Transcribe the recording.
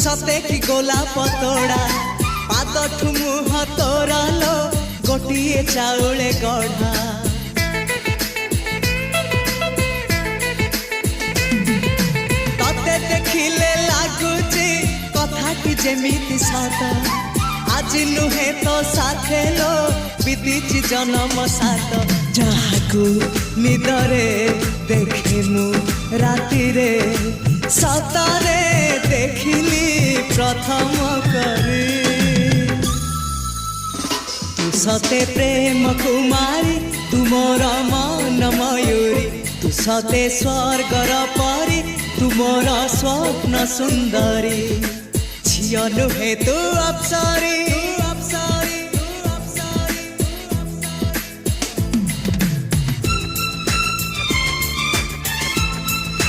सते कि गोलाप तोड़ा पाद मुह तोरा लो गोटिए चाउले गढ़ा तते देखिले लागुची कथाटी जेमिति सत आज नुहे तो साथे लो बीतीची जन्म सात जहाकू निदरे देखे मु राति रे सतरे देखिली प्रथम करी तू सते प्रेम कुमारी तुमर मन मयूरी तू सते स्वर्गर परी तुमर स्वप्न सुंदरी झियो नुहे तू अप्सरी।